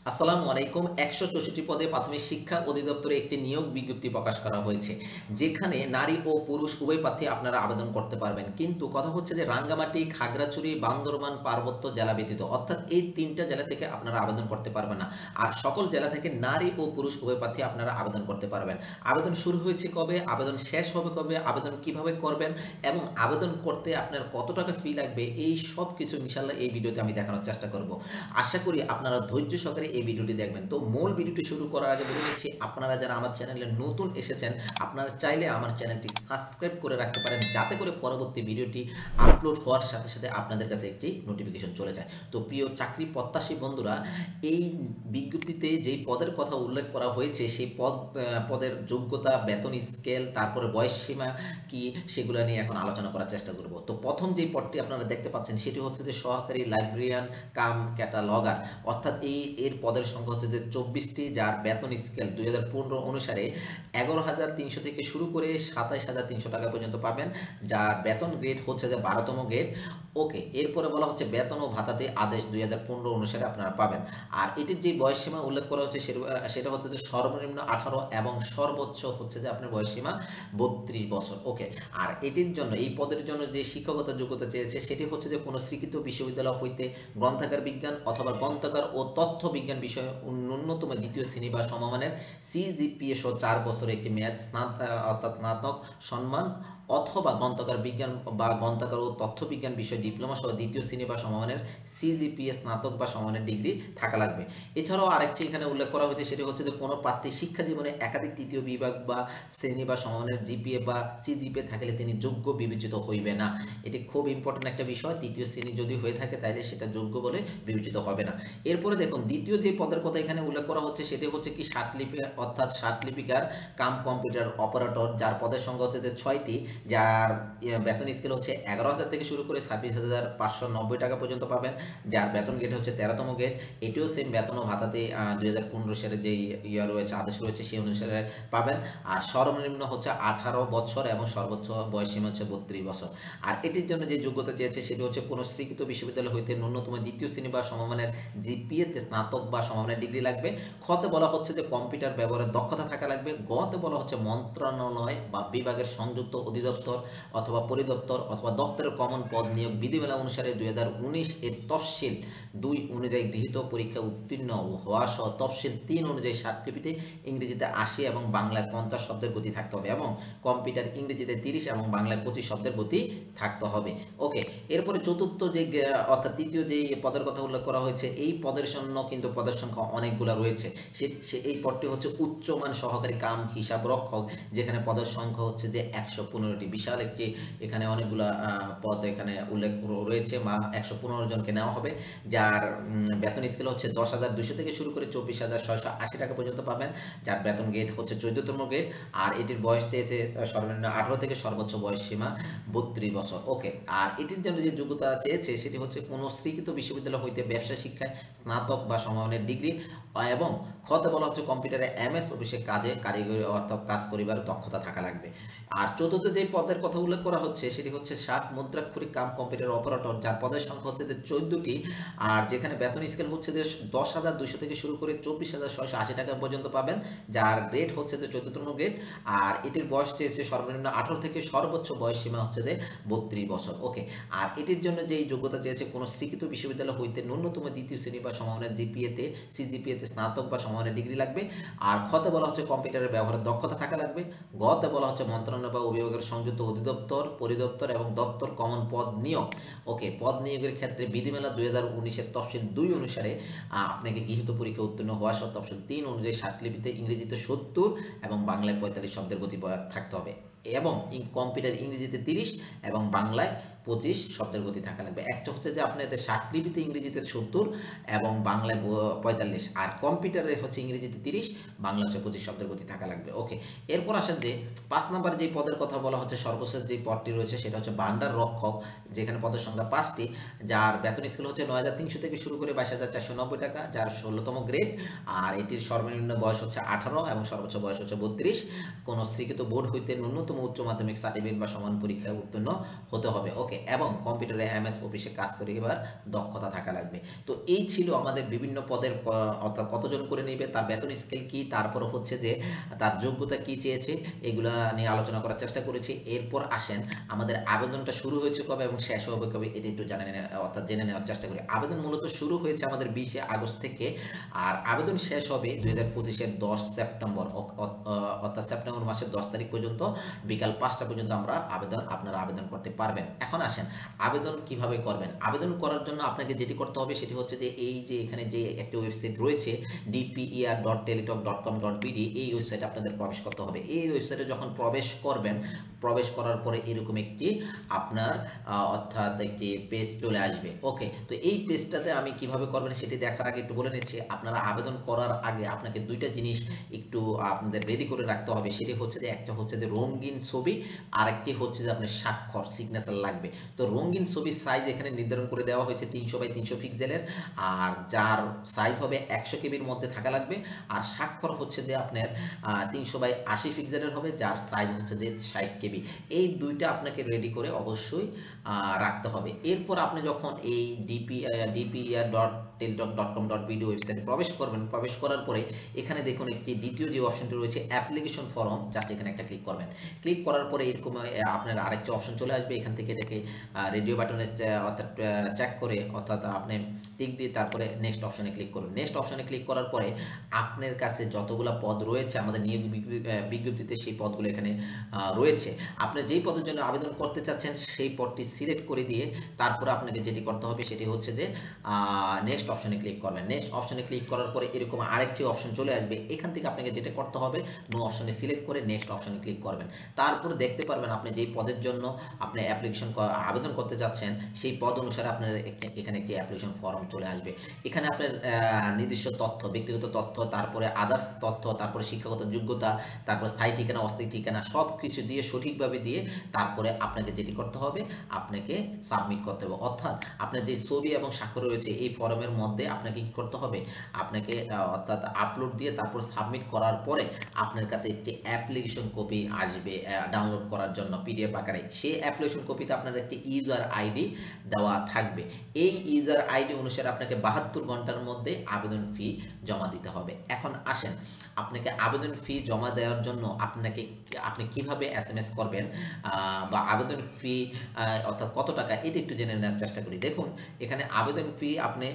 আসসালামু আলাইকুম। ১৬৪ পদে প্রাথমিক শিক্ষা অধিদপ্তরে একটি নিয়োগ বিজ্ঞপ্তি প্রকাশ করা হয়েছে। যেখানে নারী ও পুরুষ উভয় প্রার্থী আপনারা আবেদন করতে পারবেন। কিন্তু কথা হচ্ছে যে রাঙ্গামাটি, খাগড়াছড়ি, বান্দরবান, পার্বত্য জেলা ব্যতীত অর্থাৎ এই ৩ টা জেলা থেকে আপনারা আবেদন করতে পারবেন না। আর সকল জেলা থেকে নারী ও পুরুষ উভয় প্রার্থী আপনারা আবেদন করতে পারবেন। আবেদন শুরু হয়েছে কবে? আবেদন শেষ হবে কবে? আবেদন কিভাবে করবেন? এবং আবেদন করতে আপনার কত টাকা ফি লাগবে? এই সব কিছু ইনশাআল্লাহ এই ভিডিওতে আমি দেখানোর চেষ্টা করব। আশা করি আপনারা ধৈর্য সহকারে এই ভিডিওটি দেখবেন। তো মূল ভিডিওটি শুরু করার আগে বলে নিচ্ছি, আপনারা যারা আমার চ্যানেলে নতুন এসেছেন, আপনারা চাইলে আমার চ্যানেলটি সাবস্ক্রাইব করে রাখতে পারেন, যাতে করে পরবর্তী ভিডিওটি আপলোড হওয়ার সাথে সাথে আপনাদের কাছে একটি নোটিফিকেশন চলে যায়। তো প্রিয় চাকরি প্রত্যাশী বন্ধুরা, এই বিজ্ঞপ্তিতে যেই পদের কথা উল্লেখ করা হয়েছে সেই পদের যোগ্যতা, বেতন স্কেল, তারপরে বয়সসীমা কি, সেগুলো নিয়ে এখন আলোচনা করার চেষ্টা করব। তো প্রথম যেই পদটি আপনারা দেখতে পাচ্ছেন সেটি হচ্ছে যে সহকারী লাইব্রেরিয়ান কাম ক্যাটালগার, অর্থাৎ এর পদের সংখ্যা হচ্ছে যে 24টি, যার বেতন স্কেল 2015 অনুসারে 11,300 থেকে শুরু করে 27,300 টাকা পর্যন্ত পাবেন, যার বেতন গ্রেড হচ্ছে যে 12তম গ্রেড। ওকে, এরপরে বলা হচ্ছে বেতন ও ভাতাতে আদেশ 2015 অনুসারে আপনারা পাবেন। আর এটির যে বয়সসীমা উল্লেখ করা হচ্ছে সেটা হচ্ছে যে সর্বনিম্ন 18 এবং সর্বোচ্চ হচ্ছে যে আপনার বয়সসীমা 32 বছর। ওকে, আর এটির জন্য, এই পদের জন্য যে শিক্ষকতা যোগ্যতা চেয়েছে সেটি হচ্ছে যে কোনো স্বীকৃত বিশ্ববিদ্যালয় হইতে গ্রন্থাগার বিজ্ঞান অথবা গ্রন্থাগার ও তথ্য বিজ্ঞান বিষয়ে ন্যূনতম দ্বিতীয় শ্রেণী বা সমমানের সিজিপিএ সহ 4 বছরের একটি মেয়াদ, অর্থাৎ স্নাতক সম্মান, অথবা গ্রন্থাগার বিজ্ঞান বা গ্রন্থাগার ও তথ্য বিজ্ঞান বিষয়ে ডিপ্লোমা সহ দ্বিতীয় শ্রেণী বা সমমানের সিজিপিএ স্নাতক বা সমমানের ডিগ্রি থাকা লাগবে। এছাড়াও আরেকটি এখানে উল্লেখ করা হয়েছে, সেটি হচ্ছে যে কোনো প্রার্থী শিক্ষা জীবনে একাধিক তৃতীয় বিভাগ বা শ্রেণী বা সমমানের জিপিএ বা সিজিপিএ থাকলে তিনি যোগ্য বিবেচিত হইবে না। এটি খুব ইম্পর্টেন্ট একটা বিষয়। তৃতীয় শ্রেণী যদি হয়ে থাকে তাহলে সেটা যোগ্য বলে বিবেচিত হবে না। এরপরে দেখুন, দ্বিতীয় যে পদের কথা এখানে উল্লেখ করা হচ্ছে সেটি হচ্ছে কি ষাটলিপি, অর্থাৎ ষাটলিপিকার কাম কম্পিউটার অপারেটর, যার পদের সংখ্যা হচ্ছে যে 6টি, যার বেতন স্কেল হচ্ছে 11,000 থেকে শুরু করে 26,590 টাকা পর্যন্ত পাবেন, যার বেতন গ্রেড হচ্ছে 13তম গ্রেড। এটিও সেম বেতন ও ভাতাতে 2015 সালে যেই রয়েছে, আদেশ রয়েছে সেই অনুসারে পাবেন। আর সর্বনিম্ন হচ্ছে 18 বছর এবং সর্বোচ্চ বয়সসীমা হচ্ছে 32 বছর। আর এটির জন্য যে যোগ্যতা চেয়েছে সেটি হচ্ছে কোনো স্বীকৃত বিশ্ববিদ্যালয় হইতে ন্যূনতম দ্বিতীয় শ্রেণী বা সমমানের জিপিএতে স্নাতক বা সমমানের ডিগ্রি লাগবে। খতে বলা হচ্ছে যে কম্পিউটার ব্যবহারের দক্ষতা থাকা লাগবে। গতে বলা হচ্ছে মন্ত্রণালয় বা বিভাগের সংযুক্ত অধিদপ্তর অথবা পরিদপ্তর অথবা দপ্তরের কমন পদ নিয়োগ বিধিমালা অনুসারে 2019 এর তফসিল 2 অনুযায়ী গৃহীত পরীক্ষা উত্তীর্ণ হওয়া সহ তফসিল 3 অনুযায়ী সার্টিফিকেটে ইংরেজিতে 80 এবং বাংলায় 50 শব্দের গতি থাকতে হবে, এবং কম্পিউটার ইংরেজিতে 30 এবং বাংলায় 25 শব্দের গতি থাকতে হবে। ওকে, এরপরে চতুর্থ যে অর্থাৎ তৃতীয় যে পদের কথা উল্লেখ করা হয়েছে, এই পদের জন্য কিন্তু পদের সংখ্যা অনেকগুলো রয়েছে। এই পদটি হচ্ছে উচ্চমান সহকারী কাম হিসাব রক্ষক, যেখানে পদের সংখ্যা হচ্ছে যে 115টি। বিশাল একটি, এখানে অনেকগুলা পদ এখানে উল্লেখ রয়েছে, বা 115 জনকে নেওয়া হবে, যার বেতন স্কেল হচ্ছে 10,200 থেকে শুরু করে 24,680 টাকা পর্যন্ত পাবেন, যার বেতন গ্রেড হচ্ছে 14তম গ্রেড। আর এটির বয়স চেয়েছে সর্বনিম্ন 18 থেকে সর্বোচ্চ বয়স সীমা 32 বছর। ওকে, আর এটির জন্য যে যোগ্যতা চেয়েছে সেটি হচ্ছে কোনো স্বীকৃত বিশ্ববিদ্যালয় হইতে ব্যবসা শিক্ষায় স্নাতক বা সমমানের ডিগ্রি, এবং খতে বলা হচ্ছে কম্পিউটারে এমএস অফিসে কাজে কারিগরি অর্থাৎ কাজ করিবার দক্ষতা থাকা লাগবে। আর চতুর্থ যে পদের কথা উল্লেখ করা হচ্ছে সেটি হচ্ছে 60 মুদ্রাক্ষরিক কাম কম্পিউটার অপারেটর, যার পদের সংখ্যা হচ্ছে যে 14টি। আর যেখানে বেতন স্কেল হচ্ছে যে 10,200 থেকে শুরু করে 24,680 টাকা পর্যন্ত পাবেন, যার গ্রেড হচ্ছে যে 14তম গ্রেড। আর এটির বয়স চেয়েছে সর্বনিম্ন 18 থেকে সর্বোচ্চ বয়স সীমা হচ্ছে যে 32 বছর। ওকে, আর এটির জন্য যেই যোগ্যতা চেয়েছে কোনো স্বীকৃত বিশ্ববিদ্যালয় হইতে ন্যূনতম দ্বিতীয় শ্রেণী বা সমমানের জিপিএতে সিজিপিএতে স্নাতক বা সমমানের ডিগ্রি লাগবে। আর খতে বলা হচ্ছে কম্পিউটারের ব্যবহারের দক্ষতা থাকা লাগবে। গতে বলা হচ্ছে মন্ত্রণালয় বা অভিভাবকের সংযুক্ত অধিদপ্তর, পরিদপ্তর এবং দপ্তর কমন পদ নিয়োগ। ওকে, পদ নিয়োগের ক্ষেত্রে বিধিমালা 2019 এর তফসিল 2 অনুসারে আপনাকে গৃহীত পরীক্ষা উত্তীর্ণ হওয়া সহ তফসিল 3 অনুযায়ী সার্টিফিকেটে ইংরেজিতে 70 এবং বাংলায় 45 শব্দের গতি থাকতে হবে, এবং কম্পিউটার ইংরেজিতে 30 এবং বাংলায় 25 শব্দের গতি থাকা লাগবে। একটা হচ্ছে যে আপনাদের ষাটলিপিতে ইংরেজিতে 70 এবং বাংলায় 45, আর কম্পিউটারে হচ্ছে ইংরেজিতে 30, বাংলা হচ্ছে 25 শব্দের গতি থাকা লাগবে। ওকে, এরপর আসেন যে 5 নাম্বার যে পদের কথা বলা হচ্ছে, সর্বশেষ যে পদটি রয়েছে সেটা হচ্ছে ভান্ডার রক্ষক, যেখানে পদের সংখ্যা 5টি, যার বেতন স্কেল হচ্ছে 9,300 থেকে শুরু করে 22,490 টাকা, যার 16তম গ্রেড। আর এটির সর্বনিম্ন বয়স হচ্ছে 18 এবং সর্বোচ্চ বয়স হচ্ছে 32। কোনো স্বীকৃত বোর্ড হইতে ন্যূনতম উচ্চ মাধ্যমিক সার্টিফিকেট বা সমান পরীক্ষায় উত্তীর্ণ হতে হবে। ওকে, এবং কম্পিউটারে এমএস অফিসে কাজ করে এবার দক্ষতা থাকা লাগবে। তো এই ছিল আমাদের বিভিন্ন পদের অর্থাৎ কতজন করে নেবে, তার বেতন স্কেল কি, তারপর হচ্ছে যে তার যোগ্যতা কি চেয়েছে, এগুলা নিয়ে আলোচনা করার চেষ্টা করেছি। এরপর আসেন আমাদের আবেদনটা শুরু হয়েছে কবে এবং শেষ হবে কবে, এটা একটু অর্থাৎ জেনে নেওয়ার চেষ্টা করি। আবেদন মূলত শুরু হয়েছে আমাদের 20 আগস্ট থেকে, আর আবেদন শেষ হবে 2025-এর 10 সেপ্টেম্বর, অর্থাৎ সেপ্টেম্বর মাসের 10 তারিখ পর্যন্ত বিকাল 5টা পর্যন্ত আপনারা আবেদন করতে পারবেন। এখন আসেন আবেদন কিভাবে করবেন। আবেদন করার জন্য আপনাকে যেটি করতে হবে সেটি হচ্ছে যে এই যে এখানে যে একটা ওয়েবসাইট রয়েছে dper.teletalk.com.bd, এই ওয়েবসাইটে আপনাদের প্রবেশ করতে হবে। এই ওয়েবসাইটে যখন প্রবেশ করবেন, প্রবেশ করার পরে এরকম একটি আপনার অর্থাৎ একটি পেজ চলে আসবে। ওকে, তো এই পেজটাতে আমি কিভাবে করবেন সেটি দেখার আগে একটু বলে নিচ্ছি, আপনারা আবেদন করার আগে আপনাকে দুইটা জিনিস একটু আপনাদের রেডি করে রাখতে হবে। সেটি হচ্ছে যে একটা হচ্ছে যে রঙিন ছবি, আরেকটি হচ্ছে যে আপনার স্বাক্ষর সিগনেচার লাগবে। তো রঙিন ছবির সাইজ এখানে নির্ধারণ করে দেওয়া হয়েছে 300x300 পিক্সেলের, আর যার সাইজ হবে 100 কেবির মধ্যে থাকা লাগবে। আর স্বাক্ষর হচ্ছে যে আপনার 300x80 পিক্সেলের হবে, যার সাইজ হচ্ছে যে 60 কেবি। এই দুইটা আপনাকে রেডি করে অবশ্যই রাখতে হবে। এরপর আপনি যখন এই dper.teletalk.com.bd ওয়েবসাইটে প্রবেশ করবেন, প্রবেশ করার পরে এখানে দেখুন একটি দ্বিতীয় যে অপশনটি রয়েছে অ্যাপ্লিকেশন ফর্ম, জাস্ট এখানে একটা ক্লিক করবেন। ক্লিক করার পরে এরকম আপনার আরেকটি অপশন চলে আসবে। এখান থেকে এটাকে রেডিও বাটনে অর্থাৎ চেক করে অর্থাৎ আপনি টিক দিয়ে তারপরে নেক্সট অপশনে ক্লিক করুন। নেক্সট অপশনে ক্লিক করার পরে আপনার কাছে যতগুলো পদ রয়েছে আমাদের নিয়োগ বিজ্ঞপ্তিতে, সেই পদগুলো এখানে রয়েছে। আপনি যেই পদের জন্য আবেদন করতে চাচ্ছেন সেই পদটি সিলেক্ট করে দিয়ে তারপরে আপনাকে যেটি করতে হবে সেটি হচ্ছে যে নেক্সট অপশনে ক্লিক করবেন। নেক্সট অপশনে ক্লিক করার পরে এরকম আরেকটি অপশন চলে আসবে। এখান থেকে আপনাকে যেটা করতে হবে নো অপশনে সিলেক্ট করে নেক্সট অপশনে ক্লিক করবেন। তারপরে দেখতে পারবেন আপনি যেই পদের জন্য আপনি আবেদন করতে যাচ্ছেন সেই পদ অনুসারে আপনার এখানে একটি অ্যাপ্লিকেশন ফর্ম চলে আসবে। এখানে আপনার নির্দিষ্ট তথ্য, ব্যক্তিগত তথ্য, তারপরে আদার্স তথ্য, তারপরে শিক্ষাগত যোগ্যতা, তারপর স্থায়ী ঠিকানা, অস্থায়ী ঠিকানা সব কিছু দিয়ে সঠিকভাবে দিয়ে তারপরে আপনাকে যেটি করতে হবে আপনাকে সাবমিট করতে হবে। অর্থাৎ আপনার যে ছবি এবং স্বাক্ষর রয়েছে এই ফর্মের মধ্যে আপনাকে কি করতে হবে, আপনাকে অর্থাৎ আপলোড দিয়ে তারপর সাবমিট করার পরে আপনার কাছে একটি অ্যাপ্লিকেশন কপি আসবে ডাউনলোড করার জন্য পিডিএফ আকারে। সেই অ্যাপ্লিকেশন কপিতে আপনার একটি ইউজার আইডি দেওয়া থাকবে। এই ইউজার আইডি অনুসারে আপনাকে 72 ঘন্টার মধ্যে আবেদন ফি জমা দিতে হবে। এখন আসেন আপনাকে আবেদন ফি জমা দেওয়ার জন্য আপনি কিভাবে এসএমএস করবেন বা আবেদন ফি অর্থাৎ কত টাকা, এটা একটু জেনে নেওয়ার চেষ্টা করি। দেখুন এখানে আবেদন ফি আপনি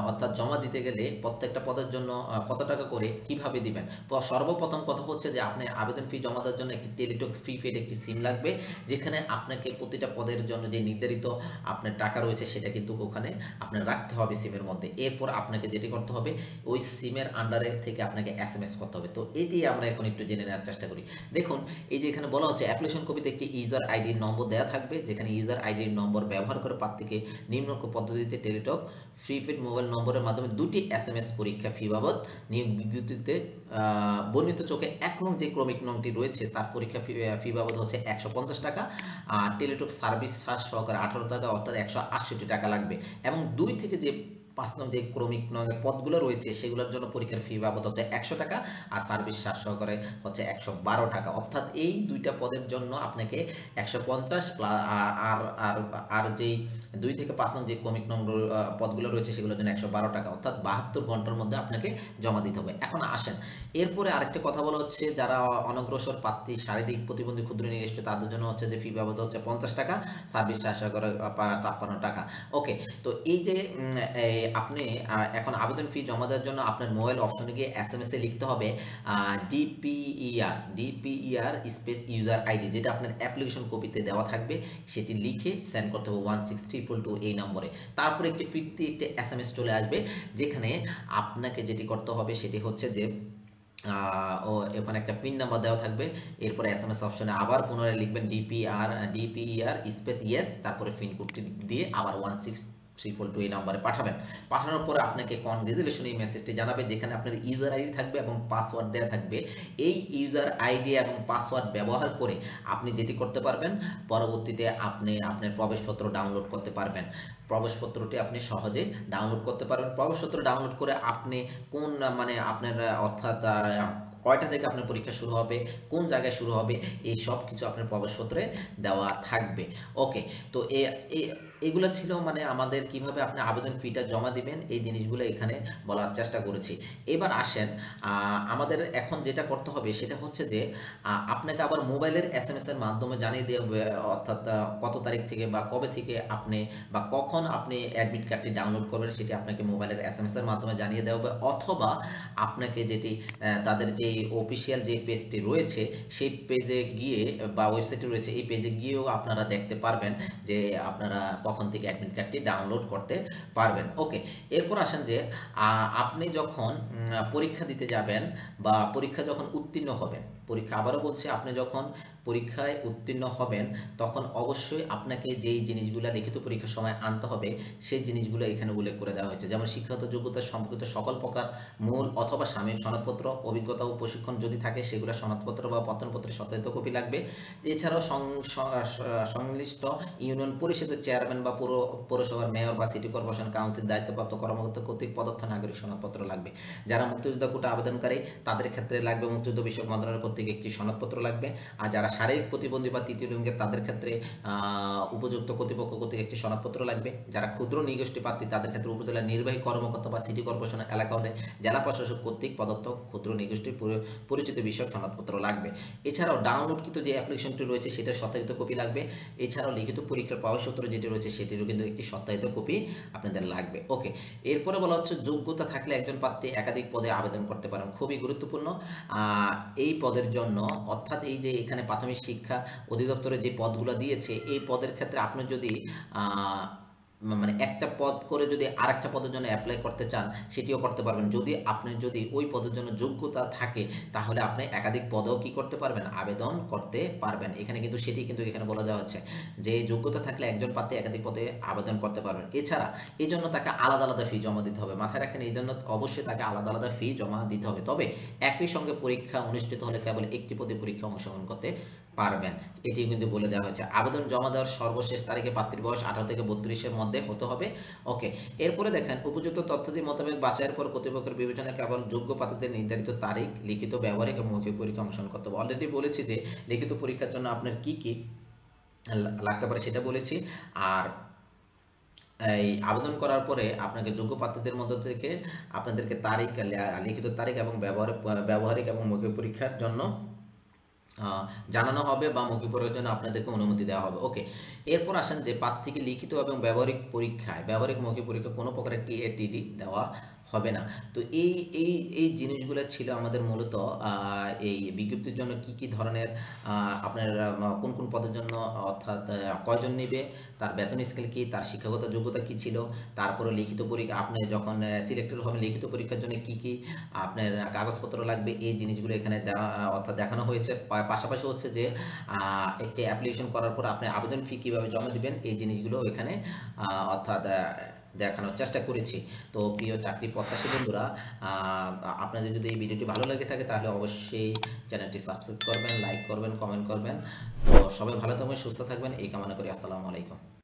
অর্থাৎ জমা দিতে গেলে প্রত্যেকটা পদের জন্য কত টাকা করে কিভাবে দিবেন। সর্বপ্রথম কথা হচ্ছে যে আপনি আবেদন ফি জমা দেওয়ার জন্য একটি টেলিটক প্রিপেড একটি সিম লাগবে, যেখানে আপনাকে প্রতিটা পদের জন্য যে নির্ধারিত আপনার টাকা রয়েছে সেটা কিন্তু ওখানে আপনার রাখতে হবে সিমের মধ্যে। এরপর আপনাকে যেটি করতে হবে ওই সিমের আন্ডারে থেকে আপনাকে এসএমএস করতে হবে। তো এটি আমরা এখন একটু জেনে নেওয়ার চেষ্টা করি। দেখুন এই যে এখানে বলা হচ্ছে অ্যাপ্লিকেশন কপিতে একটি ইউজার আইডির নম্বর দেওয়া থাকবে, যেখানে ইউজার আইডির নম্বর ব্যবহার করে প্রার্থীকে নিম্নোক্ত পদ্ধতিতে টেলিটক প্রিপেড মোবাইল নম্বরের মাধ্যমে 2টি এসএমএস পরীক্ষা ফি বাবদ নিয়োগ বিজ্ঞপ্তিতে বর্ণিত চোখে 1 নং যে ক্রমিক নংটি রয়েছে তার পরীক্ষা ফি বাবদ হচ্ছে 150 টাকা, আর টেলিটক সার্ভিস চার্জ সহকারে 18 টাকা, অর্থাৎ 168 টাকা লাগবে। এবং 2 থেকে যে 5 নং যে ক্রমিক নংয়ের পদগুলো রয়েছে সেগুলোর জন্য পরীক্ষার ফি বাবদ হচ্ছে 100 টাকা, আর সার্ভিস চার্জ সহকারে হচ্ছে 112 টাকা। অর্থাৎ এই দুইটা পদের জন্য আপনাকে 150 আর যেই 2 থেকে 5 নং যে ক্রমিক নং পদগুলো রয়েছে সেগুলোর জন্য 112 টাকা, অর্থাৎ 72 ঘন্টার মধ্যে আপনাকে জমা দিতে হবে। এখন আসেন এরপরে আরেকটা কথা বলা হচ্ছে যারা অনগ্রসর প্রার্থী, শারীরিক প্রতিবন্ধী, ক্ষুদ্র নিগোষ্ঠী তাদের জন্য হচ্ছে যে ফি বাবদ হচ্ছে 50 টাকা, সার্ভিস চার্জ সহকারে 56 টাকা। ওকে, তো এই যে আপনি এখন আবেদন ফি জমা দেওয়ার জন্য আপনার মোবাইল অপশনে গিয়ে এসএমএস এ লিখতে হবে ডিপিইআর স্পেস ইউজার আইডি, যেটা আপনার অ্যাপ্লিকেশন কপিতে দেওয়া থাকবে সেটি লিখে সেন্ড করতে হবে 16322 এই নম্বরে। তারপরে একটি ফিরতি একটি এসএমএস চলে আসবে, যেখানে আপনাকে যেটি করতে হবে সেটি হচ্ছে যে ওখানে একটা পিন নাম্বার দেওয়া থাকবে। এরপরে এসএমএস অপশনে আবার পুনরায় লিখবেন ডিপিইআর স্পেস ইয়েস, তারপরে পিন কোডটি দিয়ে আবার 16322 এই নাম্বারে পাঠাবেন। পাঠানোর পরে আপনাকে কনগ্রেচুলেশন এই মেসেজটি জানাবে, যেখানে আপনার ইউজার আইডি থাকবে এবং পাসওয়ার্ড দেওয়া থাকবে। এই ইউজার আইডি এবং পাসওয়ার্ড ব্যবহার করে আপনি যেটি করতে পারবেন পরবর্তীতে আপনি আপনার প্রবেশপত্র ডাউনলোড করতে পারবেন। প্রবেশপত্রটি আপনি সহজে ডাউনলোড করতে পারবেন। প্রবেশপত্র ডাউনলোড করে আপনি কোন মানে আপনার অর্থাৎ কয়টা থেকে আপনার পরীক্ষা শুরু হবে, কোন জায়গায় শুরু হবে, এই সব কিছু আপনার প্রবেশপত্রে দেওয়া থাকবে। ওকে, তো এগুলো ছিল মানে আমাদের কিভাবে আপনি আবেদন ফিটা জমা দিবেন, এই জিনিসগুলো এখানে বলার চেষ্টা করেছি। এবার আসেন, আমাদের এখন যেটা করতে হবে সেটা হচ্ছে যে আপনাকে আবার মোবাইলের এসএমএস এর মাধ্যমে জানিয়ে দেওয়া হবে, অর্থাৎ কত তারিখ থেকে বা কবে থেকে আপনি বা কখন আপনি অ্যাডমিট কার্ডটি ডাউনলোড করবেন সেটি আপনাকে মোবাইলের এসএমএস এর মাধ্যমে জানিয়ে দেওয়া হবে, অথবা আপনাকে যেটি তাদের যে অফিসিয়াল যে পেজটি রয়েছে সেই পেজে গিয়ে বা ওয়েবসাইটে রয়েছে এই পেজে গিয়েও আপনারা দেখতে পারবেন যে আপনারা কখন থেকে অ্যাডমিট কার্ডটি ডাউনলোড করতে পারবেন। ওকে, এরপর আসেন যে আপনি যখন পরীক্ষা দিতে যাবেন বা পরীক্ষা যখন উত্তীর্ণ হবেন, পরীক্ষা আবারও বলছি, আপনি যখন পরীক্ষায় উত্তীর্ণ হবেন তখন অবশ্যই আপনাকে যেই জিনিসগুলো লিখিত পরীক্ষার সময় আনতে হবে সেই জিনিসগুলো এখানে উল্লেখ করে দেওয়া হয়েছে। যেমন শিক্ষাগত যোগ্যতা সম্পর্কিত সকল প্রকার মূল অথবা সাময়িক সনদপত্র, অভিজ্ঞতা ও প্রশিক্ষণ যদি থাকে সেগুলো সনদপত্র বা প্রত্যয়নপত্রের সত্যায়িত কপি লাগবে। এছাড়াও সংশ্লিষ্ট ইউনিয়ন পরিষদের চেয়ারম্যান বা পৌরসভার মেয়র বা সিটি কর্পোরেশন কাউন্সিল দায়িত্বপ্রাপ্ত কর্মকর্তা কর্তৃক প্রদত্ত নাগরিক সনদপত্র লাগবে। যারা মুক্তিযোদ্ধা কোটা আবেদনকারী তাদের ক্ষেত্রে লাগবে মুক্তিযুদ্ধ বিষয়ক মন্ত্রণালয় কর্তৃক একটি সনদপত্র লাগবে। আর যারা শারীরিক প্রতিবন্ধী বা তৃতীয় লিঙ্গের তাদের ক্ষেত্রে উপযুক্ত কর্তৃপক্ষ কর্তৃক একটি সনদপত্র লাগবে। যারা ক্ষুদ্র নৃগোষ্ঠী প্রার্থী তাদের ক্ষেত্রে উপজেলা নির্বাহী কর্মকর্তা বা সিটি কর্পোরেশনের এলাকা হলে জেলা প্রশাসক কর্তৃক প্রদত্ত ক্ষুদ্র নৃগোষ্ঠীর পরিচিত বিষয়ক সনদপত্র লাগবে। এছাড়াও ডাউনলোডকৃত যে অ্যাপ্লিকেশনটি রয়েছে সেটার সত্যায়িত কপি লাগবে। এছাড়াও লিখিত পরীক্ষার প্রবেশপত্র যেটি রয়েছে সেটিরও কিন্তু একটি সত্যায়িত কপি আপনাদের লাগবে। ওকে, এরপরে বলা হচ্ছে যোগ্যতা থাকলে একজন প্রার্থী একাধিক পদে আবেদন করতে পারেন। খুবই গুরুত্বপূর্ণ এই পদের জন্য, অর্থাৎ এই যে এখানে প্রাথমিক শিক্ষা অধিদপ্তরে যে পদগুলো দিয়েছে এই পদের ক্ষেত্রে আপনি যদি মানে একটা পদ করে যদি আরেকটা পদের জন্য অ্যাপ্লাই করতে চান সেটিও করতে পারবেন। যদি আপনার যদি ওই পদের জন্য যোগ্যতা থাকে তাহলে আপনি একাধিক পদেও কি করতে পারবেন, আবেদন করতে পারবেন। এখানে কিন্তু সেটি কিন্তু এখানে বলে দেওয়া হচ্ছে যে যোগ্যতা থাকলে একজন প্রার্থী একাধিক পদে আবেদন করতে পারবেন। এছাড়া এই জন্য তাকে আলাদা আলাদা ফি জমা দিতে হবে। মাথায় রাখেন, এই জন্য অবশ্যই তাকে আলাদা আলাদা ফি জমা দিতে হবে। তবে একই সঙ্গে পরীক্ষা অনুষ্ঠিত হলে কেবল একটি পদে পরীক্ষা অংশগ্রহণ করতে পারবেন, এটি কিন্তু বলে দেওয়া হয়েছে। আবেদন জমা দেওয়ার সর্বশেষ তারিখে প্রার্থীর বয়স 18 থেকে 32-এর মধ্যে হতে হবে। ওকে, এরপরে দেখেন উপযুক্ত তথ্যাদি মোতাবেক বাছাইয়ের পর কর্তৃপক্ষের বিবেচনায় কেবল যোগ্য প্রার্থীদের নির্ধারিত তারিখ লিখিত, ব্যবহারিক এবং মৌখিক পরীক্ষা অংশগ্রহণ করতে হবে। অলরেডি বলেছি যে লিখিত পরীক্ষার জন্য আপনার কি কি লাগতে পারে সেটা বলেছি। আর এই আবেদন করার পরে আপনাকে যোগ্য প্রার্থীদের মধ্য থেকে আপনাদেরকে তারিখ, লিখিত তারিখ এবং ব্যবহারিক এবং মৌখিক পরীক্ষার জন্য জানানো হবে বা মৌখিক পরীক্ষার জন্য আপনাদেরকে অনুমতি দেওয়া হবে। ওকে, এরপর আসেন যে প্রার্থীকে লিখিত এবং ব্যবহারিক পরীক্ষায়, ব্যবহারিক মৌখিক পরীক্ষা কোনো প্রকারের টিএটিডি দেওয়া হবে না। তো এই এই এই জিনিসগুলো ছিল আমাদের মূলত এই বিজ্ঞপ্তির জন্য কি কি ধরনের আপনার কোন কোন পদের জন্য, অর্থাৎ কয়জন নেবে, তার বেতন স্কেল কি, তার শিক্ষাগত যোগ্যতা কি ছিল, তারপরে লিখিত পরীক্ষা আপনি যখন সিলেক্টেড হবেন লিখিত পরীক্ষার জন্য কি কি আপনার কাগজপত্র লাগবে, এই জিনিসগুলো এখানে দেওয়া অর্থাৎ দেখানো হয়েছে। পাশাপাশি হচ্ছে যে একটি অ্যাপ্লিকেশন করার পর আপনি আবেদন ফি কীভাবে জমা দিবেন এই জিনিসগুলো এখানে অর্থাৎ দেখানোর চেষ্টা করেছি। তো প্রিয় চাকরি প্রত্যাশী বন্ধুরা, আপনাদের যদি এই ভিডিওটি ভালো লেগে থাকে তাহলে অবশ্যই চ্যানেলটি সাবস্ক্রাইব করবেন, লাইক করবেন, কমেন্ট করবেন। তো সবাই ভালো থাকবেন, সুস্থ থাকবেন এই কামনা করি। আসসালামু আলাইকুম।